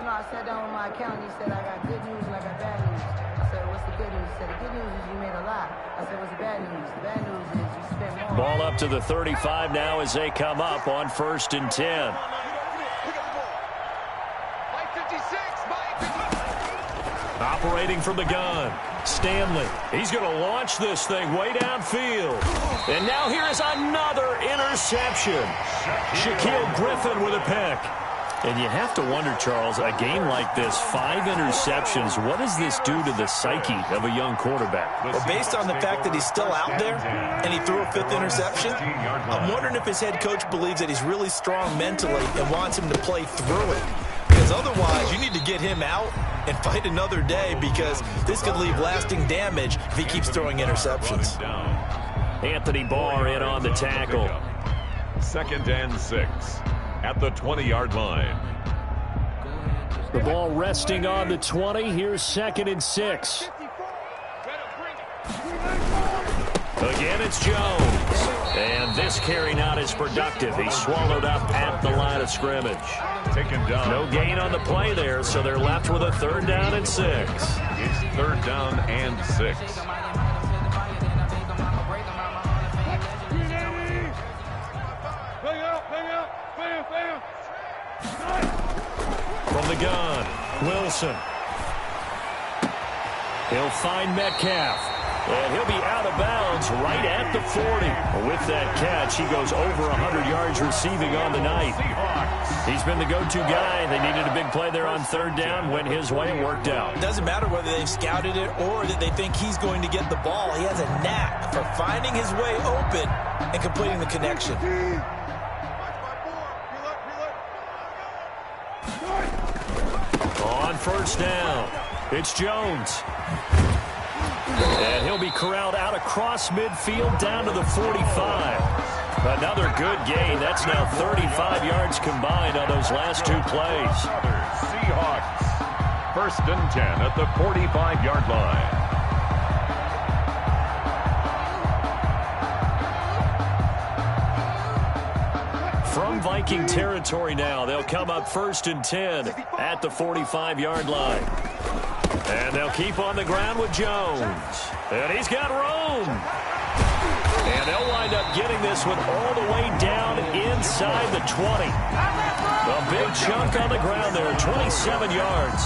I sat down with my accountant. He said, I got good news and I got bad news. I said, what's the good news? He said, the good news is you made a lot. I said, what's the bad news? The bad news is you spent more. Ball up to the 35 now as they come up on 1st and 10. Operating from the gun, Stanley. He's going to launch this thing way downfield. And now here is another interception. Shaquille Griffin with a pick. And you have to wonder, Charles, a game like this, 5 interceptions, what does this do to the psyche of a young quarterback? Well, based on the fact that he's still out there and he threw a 5th interception, I'm wondering if his head coach believes that he's really strong mentally and wants him to play through it. Because otherwise, you need to get him out and fight another day, because this could leave lasting damage if he keeps throwing interceptions. Anthony Barr in on the tackle. 2nd and 6. At the 20-yard line. The ball resting on the 20. Here's 2nd and 6. Again, it's Jones. And this carry not as productive. He's swallowed up at the line of scrimmage. Taken down. No gain on the play there, so they're left with a 3rd down and 6. It's 3rd down and 6. From the gun, Wilson. He'll find Metcalf. And he'll be out of bounds right at the 40. With that catch, he goes over 100 yards receiving on the night. He's been the go-to guy. They needed a big play there on 3rd down. Went his way and worked out. It doesn't matter whether they've scouted it or that they think he's going to get the ball. He has a knack for finding his way open and completing the connection. On 1st down, it's Jones. And he'll be corralled out across midfield down to the 45. Another good gain. That's now 35 yards combined on those last 2 plays. Seahawks. 1st and 10 at the 45-yard line. From Viking territory now, they'll come up 1st and 10 at the 45-yard line. And they'll keep on the ground with Jones. And he's got room. And they'll wind up getting this one all the way down inside the 20. A big chunk on the ground there, 27 yards.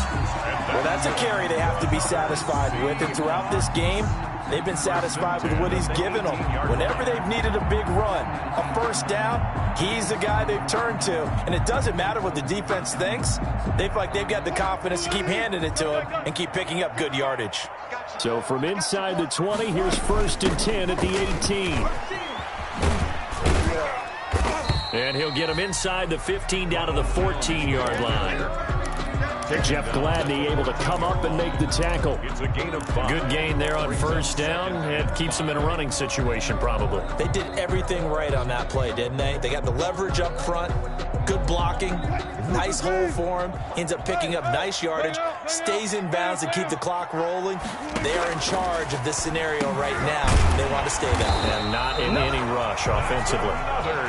Well, that's a carry they have to be satisfied with. And throughout this game, they've been satisfied with what he's given them. Whenever they've needed a big run, a 1st down, he's the guy they've turned to. And it doesn't matter what the defense thinks. They feel like they've got the confidence to keep handing it to him and keep picking up good yardage. So from inside the 20, here's 1st and 10 at the 18. And he'll get him inside the 15 down to the 14-yard line. Jeff Gladney able to come up and make the tackle. It's a gain of 5. Good gain there on first down. It keeps them in a running situation probably. They did everything right on that play, didn't they? They got the leverage up front, good blocking, nice hole for him, ends up picking up nice yardage, stays in bounds to keep the clock rolling. They are in charge of this scenario right now. They want to stay that way. And not in any rush offensively.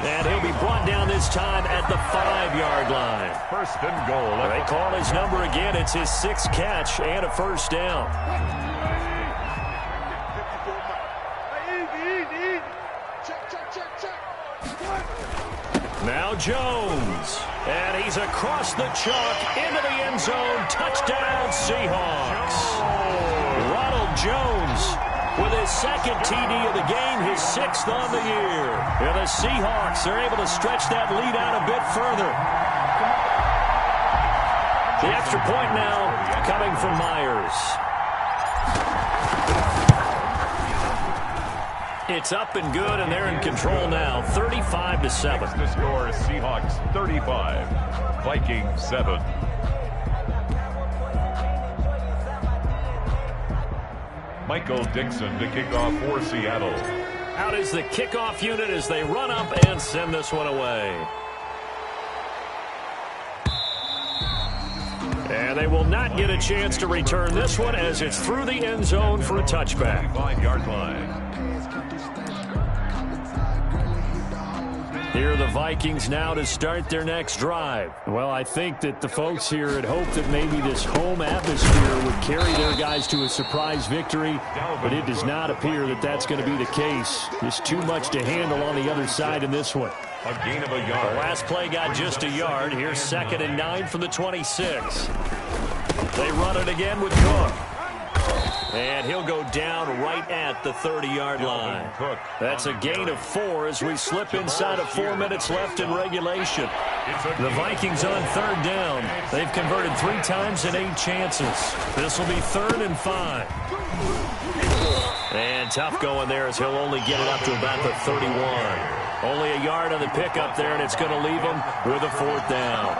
And he'll be brought down this time at the 5-yard line. First and goal. They call his number again. It's his 6th catch and a first down. Now Jones. And he's across the chalk into the end zone. Touchdown, Seahawks. Ronald Jones with his 2nd TD of the game, his 6th on the year. And the Seahawks are able to stretch that lead out a bit further. The extra point now coming from Myers. It's up and good, and they're in control now, 35-7. The score is Seahawks 35, Vikings 7. Michael Dixon to kick off for Seattle. Out is the kickoff unit as they run up and send this one away. And they will not get a chance to return this one as it's through the end zone for a touchback. 5-yard line. Here are the Vikings now to start their next drive. Well, I think that the folks here had hoped that maybe this home atmosphere would carry their guys to a surprise victory, but it does not appear that that's going to be the case. There's too much to handle on the other side in this one. A gain of a yard. The last play got just a yard. Here's 2nd and 9 from the 26. They run it again with Cook. And he'll go down right at the 30-yard line. That's a gain of 4 as we slip inside of 4 minutes left in regulation. The Vikings on 3rd down. They've converted 3 times in 8 chances. This will be 3rd and 5. And tough going there as he'll only get it up to about the 31. Only a yard on the pickup there, and it's going to leave him with a 4th down.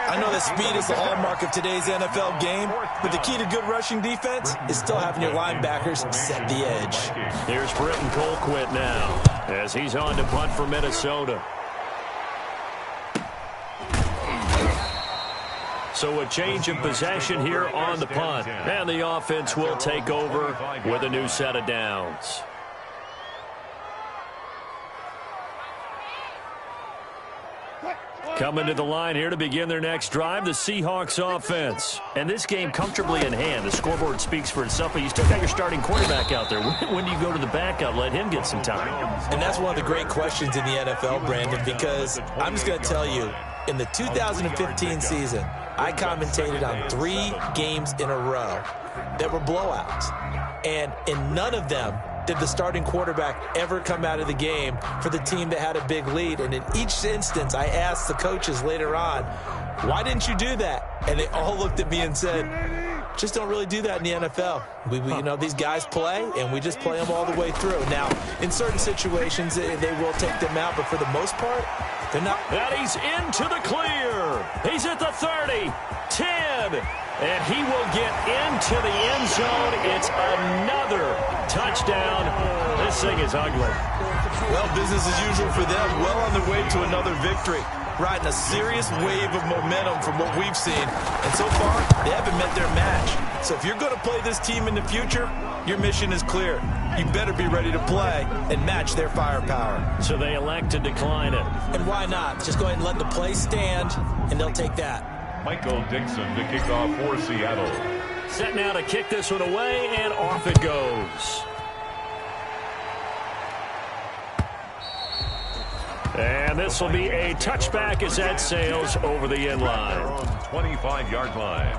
I know that speed is the hallmark of today's NFL game, but the key to good rushing defense is still having your linebackers set the edge. Here's Britton Colquitt now as he's on to punt for Minnesota. So a change of possession here on the punt, and the offense will take over with a new set of downs. Coming to the line here to begin their next drive, the Seahawks offense. And this game comfortably in hand. The scoreboard speaks for itself, but you still got your starting quarterback out there. When do you go to the backup? Let him get some time. And that's one of the great questions in the NFL, Brandon, because I'm just going to tell you, in the 2015 season, I commentated on 3 games in a row that were blowouts. And in none of them did the starting quarterback ever come out of the game for the team that had a big lead. And in each instance, I asked the coaches later on, why didn't you do that? And they all looked at me and said, just don't really do that in the NFL. We you know, these guys play, and we just play them all the way through. Now, in certain situations, they will take them out, but for the most part, they're not. And he's into the clear. He's at the 30, 10, and he will get into the end zone. It's another touchdown. This thing is ugly. Well, business as usual for them. Well on their way to another victory. Riding a serious wave of momentum from what we've seen. And so far, they haven't met their match. So if you're going to play this team in the future, your mission is clear. You better be ready to play and match their firepower. So they elect to decline it. And why not? Just go ahead and let the play stand, and they'll take that. Michael Dixon to kick off for Seattle. Set now to kick this one away, and off it goes. And this will be a touchback as that sails over the end line. 25-yard line.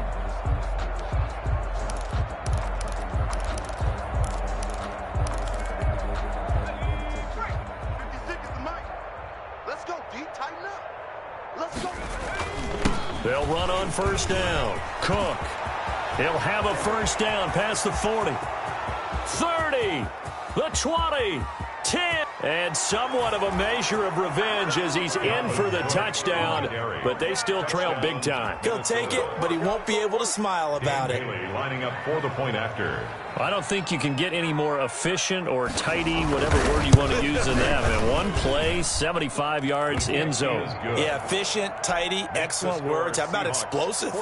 Let's go, D. Tighten up. Let's go. They'll run on first down. Cook. He'll have a first down past the 40. 30. The 20. 10. And somewhat of a measure of revenge as he's in for the touchdown, but they still trail big time. He'll take it, but he won't be able to smile about it. Lining up for the point after. I don't think you can get any more efficient or tidy, whatever word you want to use in that. In one play, 75 yards, end zone. Yeah, efficient, tidy, excellent words. How about explosive?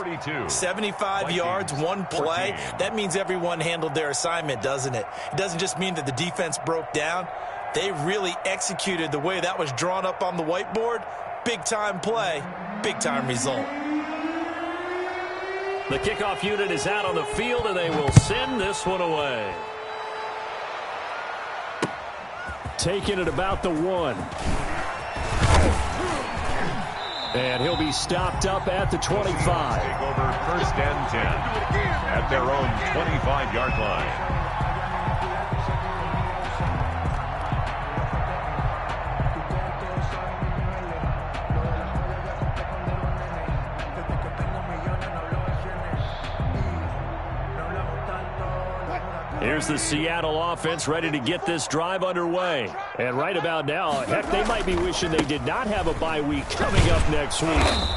75 yards, one play. That means everyone handled their assignment, doesn't it? It doesn't just mean that the defense broke down. They really executed the way that was drawn up on the whiteboard. Big-time play, big-time result. The kickoff unit is out on the field, and they will send this one away. Taking it about the 1. And he'll be stopped up at the 25. Take over first and 10 at their own 25-yard line. Here's the Seattle offense ready to get this drive underway. And right about now, heck, they might be wishing they did not have a bye week coming up next week.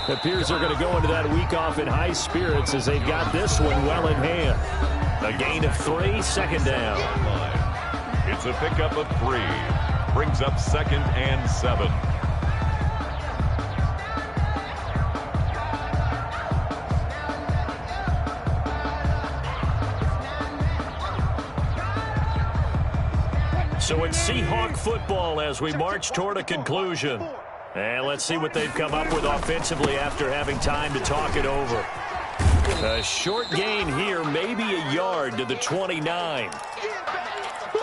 It appears they're going to go into that week off in high spirits as they've got this one well in hand. A gain of 3, second down. It's a pickup of 3. Brings up 2nd and 7. So it's Seahawk football as we march toward a conclusion. And let's see what they've come up with offensively after having time to talk it over. A short gain here, maybe a yard to the 29.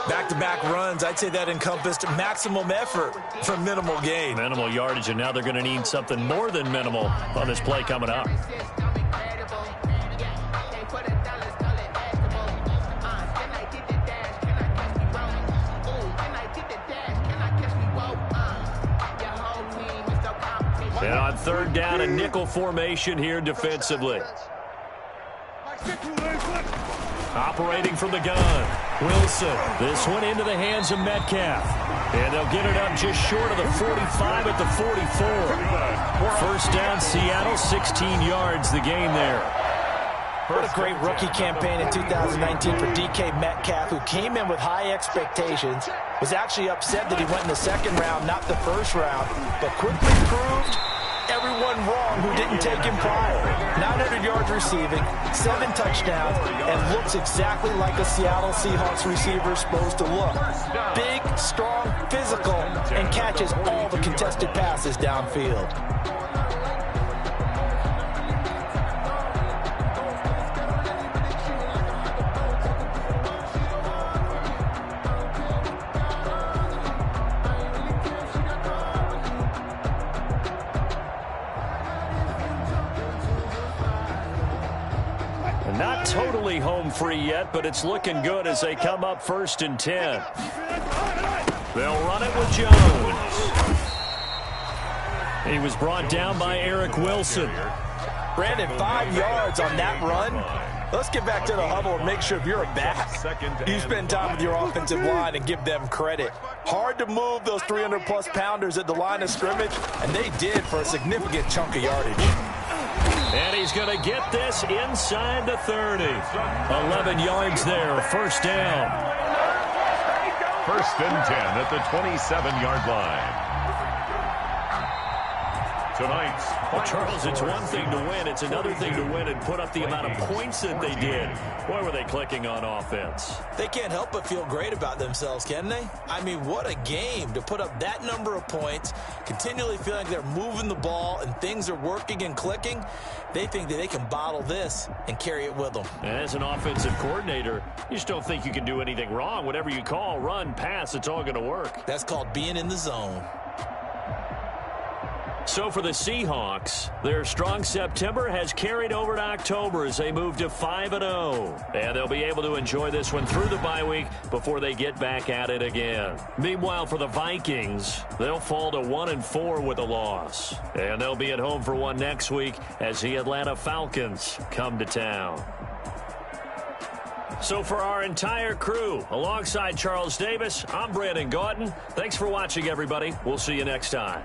Back-to-back runs, I'd say that encompassed maximum effort for minimal gain. Minimal yardage, and now they're going to need something more than minimal on this play coming up. And on third down, a nickel formation here defensively. Operating from the gun, Wilson. This one into the hands of Metcalf. And they'll get it up just short of the 45 at the 44. First down, Seattle, 16 yards the gain there. What a great rookie campaign in 2019 for DK Metcalf, who came in with high expectations, was actually upset that he went in the second round, not the first round, but quickly proved everyone wrong who didn't take him prior. 900 yards receiving, 7 touchdowns, and looks exactly like a Seattle Seahawks receiver is supposed to look. Big, strong, physical, and catches all the contested passes downfield. Not totally home free yet, but it's looking good as they come up 1st and 10. They'll run it with Jones. He was brought down by Eric Wilson. Brandon, 5 yards on that run. Let's get back to the huddle and make sure if you're a back, you spend time with your offensive line and give them credit. Hard to move those 300-plus pounders at the line of scrimmage, and they did for a significant chunk of yardage. And he's going to get this inside the 30. 11 yards there, first down. 1st and 10 at the 27-yard line. Tonight's Well, Charles, it's one thing to win. It's another thing to win and put up the amount of points that they did. Boy, were they clicking on offense. They can't help but feel great about themselves, can they? I mean, what a game to put up that number of points, continually feeling like they're moving the ball and things are working and clicking. They think that they can bottle this and carry it with them. As an offensive coordinator, you just don't think you can do anything wrong. Whatever you call, run, pass, it's all going to work. That's called being in the zone. So for the Seahawks, their strong September has carried over to October as they move to 5-0. And they'll be able to enjoy this one through the bye week before they get back at it again. Meanwhile, for the Vikings, they'll fall to 1-4 with a loss. And they'll be at home for one next week as the Atlanta Falcons come to town. So for our entire crew, alongside Charles Davis, I'm Brandon Gaudin. Thanks for watching, everybody. We'll see you next time.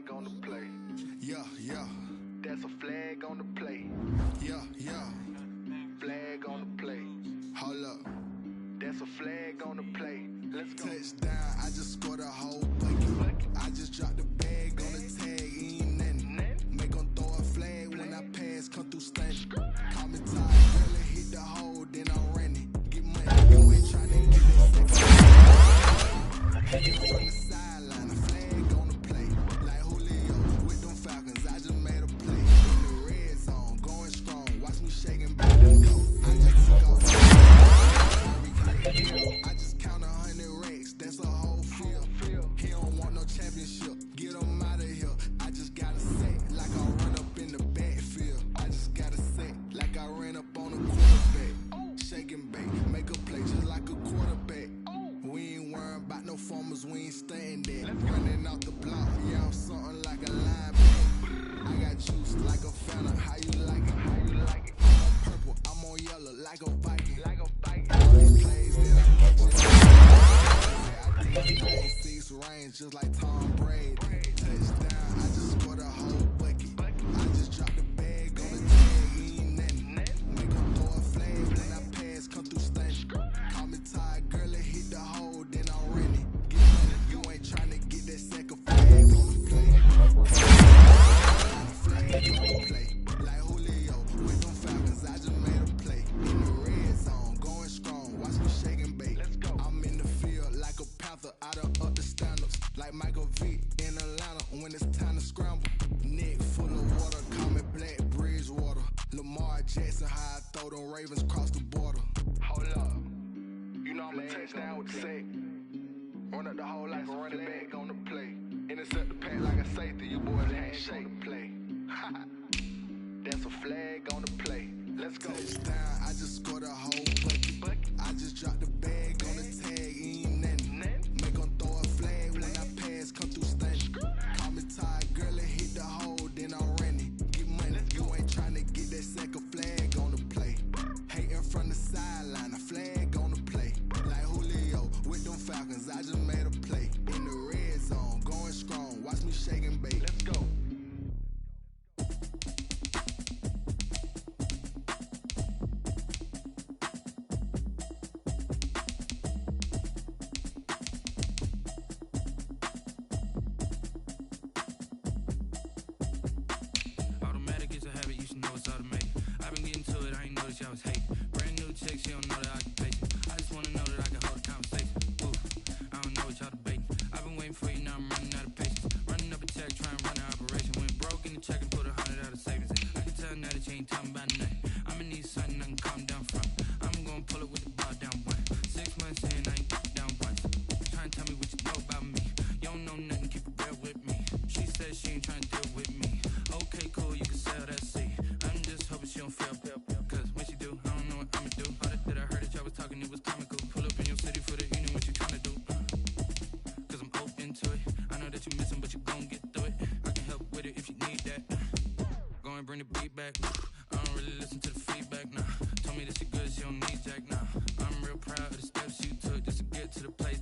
On the play. Yeah, yeah. That's a flag on the play. Yeah, yeah. Flag on the play. Hold up. That's a flag on the play. Let's go. Touchdown. I just scored a whole bucket. I just dropped the bag on the tag. Ain't nothing. Make them throw a flag when I pass. Come through stanch. Call me tired. Barely hit the hole. Then I'm running. Get money. You ain't trying to get that second. From the sideline. A flag on the play. Like with them Falcons, I just made a play in the red zone, going strong. Watch me shaking back and go. I just took off. I just count 100 racks. That's a whole field. He don't want no championship. Get him out of here. I just gotta set like I run up in the backfield. I just gotta set like I ran up on a quarterback. Shake and bake, make a play just like a quarterback. We ain't worrying about no formers, we ain't staying there. Running out the block, yeah, I'm something like a linebacker. I got juice like a fountain, how you like it? How you like it? I'm on purple, I'm on yellow, like a Viking. Like a Viking. All these plays that I'm catching. I think 96 range just like Tom Brady. Touchdown, I just scored a whole bucket. I just dropped the bag on the tag, ain't nothing. Make them throw a flag when I pass, come through stanch. Call me tired, girl, it hit the hole, then I'm running. Get money, you ain't trying to get that second flag on the play. Flag on the play, like Julio with them Falcons, I just made a play. In the red zone, going strong, watch me shake and bake. Let's go. I'm in the field like a Panther, I done up the standards. Like Michael Vick in Atlanta when it's time to scramble. Neck full of water, call me Black Bridgewater. Lamar Jackson, how I throw them Ravens cross the border. Hold up. You know I'm a touchdown with the sack. Run up the whole like a running back on the play. Intercept the pack like a safety. You boys ain't shake the play. That's a flag on the play. Let's go. Touchdown. I just scored a whole bucket. I just dropped the bag on the tag. Ain't nothing. Make them throw a flag when I pass. Come through stanch. Call me tired, girl. It hit the hole. Then I'm running. Get money. You ain't trying to get that second flag on the play. Hating from the sideline. A flag on the play. Like Julio with them Falcons, I just made a play. In the red zone, going strong. Watch me shake and bake. Let's go. Automatic is a habit, you should know it's automated. I've been getting to it, I ain't noticed y'all was hating. Brand new chick, she don't know the occupation. I just wanna know that I can hold a conversation. Ooh, I don't know what y'all debating. I've been waiting for you, now I'm running out of patience. Running up a check, trying to run an operation. Went broke in the check and put 100 out of savings. I can tell now that you ain't talking about nothing. I'ma need something I can calm down from. I'm gonna pull it with the bar down one. 6 months in, I ain't down once. Trying to tell me what you know about me. You don't know nothing, keep it real with me. She said she ain't trying to deal with me. Okay, cool, you can sell that seat. I'm just hoping she don't fail. Cause when she do, I don't know what I'ma do. All that I heard that y'all was talking, it was comical. Pull up in your city for the evening, what you tryna do? Cause I'm open to it. I know that you missing, but you gon' get through it. I can help with it if you need that. Go and bring the beat back. I don't really listen to the feedback, nah. Told me that she good, she don't need Jack, nah. I'm real proud of the steps you took just to get to the place